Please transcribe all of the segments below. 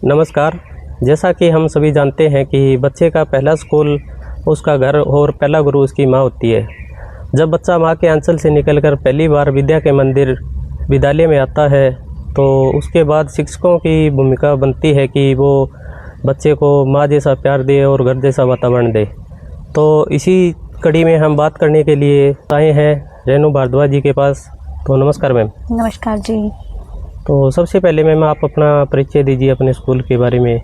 नमस्कार। जैसा कि हम सभी जानते हैं कि बच्चे का पहला स्कूल उसका घर और पहला गुरु उसकी माँ होती है। जब बच्चा माँ के आंचल से निकलकर पहली बार विद्या के मंदिर विद्यालय में आता है तो उसके बाद शिक्षकों की भूमिका बनती है कि वो बच्चे को माँ जैसा प्यार दे और घर जैसा वातावरण दे। तो इसी कड़ी में हम बात करने के लिए आए हैं रेणु भारद्वाज जी के पास। तो नमस्कार मैम। नमस्कार जी। तो सबसे पहले मैम आप अपना परिचय दीजिए अपने स्कूल के बारे में।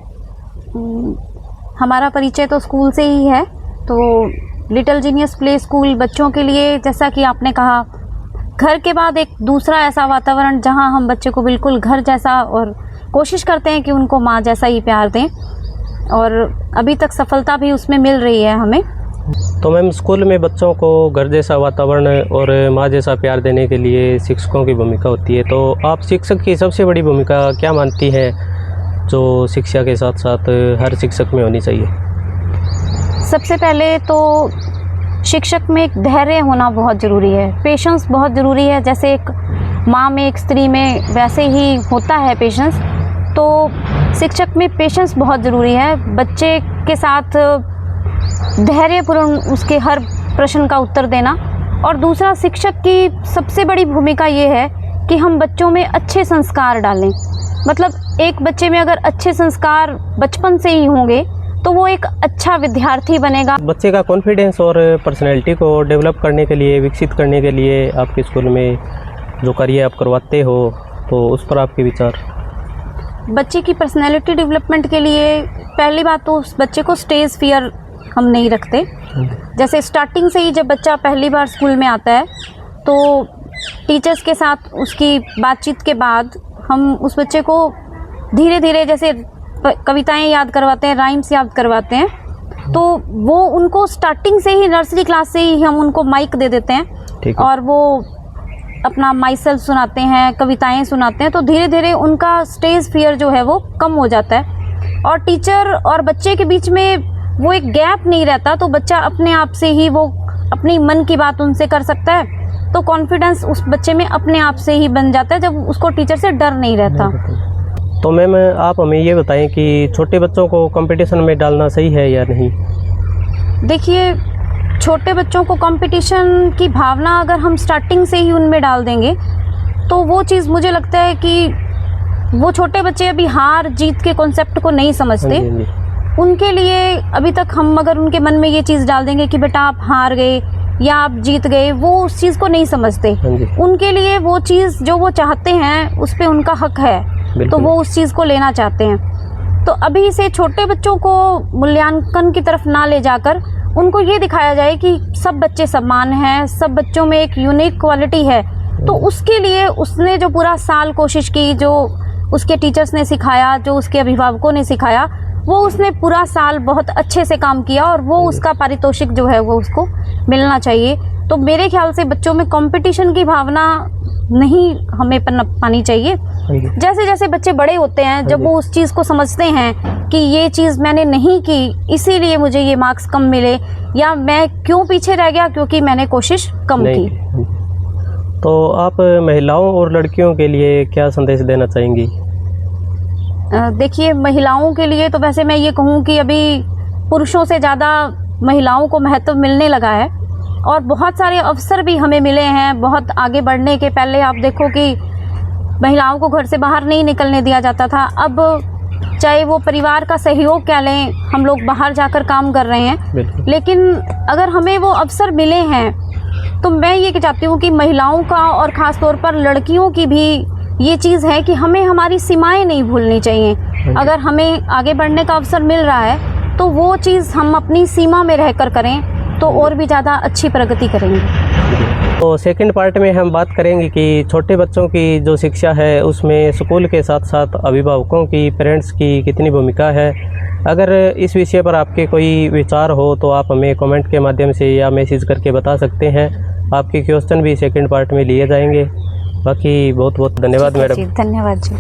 हमारा परिचय तो स्कूल से ही है। तो लिटिल जीनियस प्ले स्कूल बच्चों के लिए, जैसा कि आपने कहा, घर के बाद एक दूसरा ऐसा वातावरण जहां हम बच्चे को बिल्कुल घर जैसा और कोशिश करते हैं कि उनको माँ जैसा ही प्यार दें, और अभी तक सफलता भी उसमें मिल रही है हमें। तो मैम स्कूल में बच्चों को घर जैसा वातावरण और माँ जैसा प्यार देने के लिए शिक्षकों की भूमिका होती है। तो आप शिक्षक की सबसे बड़ी भूमिका क्या मानती हैं जो शिक्षा के साथ साथ हर शिक्षक में होनी चाहिए? सबसे पहले तो शिक्षक में एक धैर्य होना बहुत ज़रूरी है, पेशेंस बहुत ज़रूरी है। जैसे एक माँ में, एक स्त्री में वैसे ही होता है पेशेंस, तो शिक्षक में पेशेंस बहुत ज़रूरी है। बच्चे के साथ धैर्यपूर्ण उसके हर प्रश्न का उत्तर देना। और दूसरा, शिक्षक की सबसे बड़ी भूमिका ये है कि हम बच्चों में अच्छे संस्कार डालें। मतलब एक बच्चे में अगर अच्छे संस्कार बचपन से ही होंगे तो वो एक अच्छा विद्यार्थी बनेगा। बच्चे का कॉन्फिडेंस और पर्सनैलिटी को डेवलप करने के लिए, विकसित करने के लिए आपके स्कूल में जो कार्य आप करवाते हो, तो उस पर आपके विचार? बच्चे की पर्सनैलिटी डेवलपमेंट के लिए पहली बात तो उस बच्चे को स्टेज फियर हम नहीं रखते। जैसे स्टार्टिंग से ही जब बच्चा पहली बार स्कूल में आता है तो टीचर्स के साथ उसकी बातचीत के बाद हम उस बच्चे को धीरे धीरे जैसे कविताएं याद करवाते हैं, राइम्स याद करवाते हैं, तो वो उनको स्टार्टिंग से ही नर्सरी क्लास से ही हम उनको माइक दे देते हैं और वो अपना माइसेल्फ सुनाते हैं, कविताएं सुनाते हैं। तो धीरे धीरे उनका स्टेज फियर जो है वो कम हो जाता है और टीचर और बच्चे के बीच में वो एक गैप नहीं रहता। तो बच्चा अपने आप से ही वो अपनी मन की बात उनसे कर सकता है। तो कॉन्फिडेंस उस बच्चे में अपने आप से ही बन जाता है जब उसको टीचर से डर नहीं रहता। तो मैम आप हमें ये बताएं कि छोटे बच्चों को कंपटीशन में डालना सही है या नहीं? देखिए, छोटे बच्चों को कंपटीशन की भावना अगर हम स्टार्टिंग से ही उनमें डाल देंगे तो वो चीज़, मुझे लगता है कि वो छोटे बच्चे अभी हार जीत के कॉन्सेप्ट को नहीं समझते। उनके लिए अभी तक हम अगर उनके मन में ये चीज़ डाल देंगे कि बेटा आप हार गए या आप जीत गए, वो उस चीज़ को नहीं समझते। उनके लिए वो चीज़ जो वो चाहते हैं उस पर उनका हक है, तो वो उस चीज़ को लेना चाहते हैं। तो अभी से छोटे बच्चों को मूल्यांकन की तरफ ना ले जाकर उनको ये दिखाया जाए कि सब बच्चे समान हैं, सब बच्चों में एक यूनिक क्वालिटी है। तो उसके लिए उसने जो पूरा साल कोशिश की, जो उसके टीचर्स ने सिखाया, जो उसके अभिभावकों ने सिखाया, वो उसने पूरा साल बहुत अच्छे से काम किया और वो उसका पारितोषिक जो है वो उसको मिलना चाहिए। तो मेरे ख्याल से बच्चों में कंपटीशन की भावना नहीं हमें पानी चाहिए। जैसे जैसे बच्चे बड़े होते हैं, जब वो उस चीज़ को समझते हैं कि ये चीज़ मैंने नहीं की इसीलिए मुझे ये मार्क्स कम मिले, या मैं क्यों पीछे रह गया क्योंकि मैंने कोशिश कम की। तो आप महिलाओं और लड़कियों के लिए क्या संदेश देना चाहेंगी? देखिए, महिलाओं के लिए तो वैसे मैं ये कहूँ कि अभी पुरुषों से ज़्यादा महिलाओं को महत्व मिलने लगा है और बहुत सारे अवसर भी हमें मिले हैं बहुत आगे बढ़ने के। पहले आप देखो कि महिलाओं को घर से बाहर नहीं निकलने दिया जाता था। अब चाहे वो परिवार का सहयोग कह लें, हम लोग बाहर जाकर काम कर रहे हैं, लेकिन अगर हमें वो अवसर मिले हैं तो मैं ये चाहती हूँ कि महिलाओं का और ख़ास तौर पर लड़कियों की भी ये चीज़ है कि हमें हमारी सीमाएं नहीं भूलनी चाहिए। अगर हमें आगे बढ़ने का अवसर मिल रहा है तो वो चीज़ हम अपनी सीमा में रहकर करें तो और भी ज़्यादा अच्छी प्रगति करेंगे। तो सेकंड पार्ट में हम बात करेंगे कि छोटे बच्चों की जो शिक्षा है उसमें स्कूल के साथ साथ अभिभावकों की, पेरेंट्स की कितनी भूमिका है। अगर इस विषय पर आपके कोई विचार हो तो आप हमें कमेंट के माध्यम से या मैसेज करके बता सकते हैं। आपके क्वेश्चन भी सेकंड पार्ट में लिए जाएंगे। बाकी बहुत बहुत धन्यवाद मैडम। धन्यवाद जी।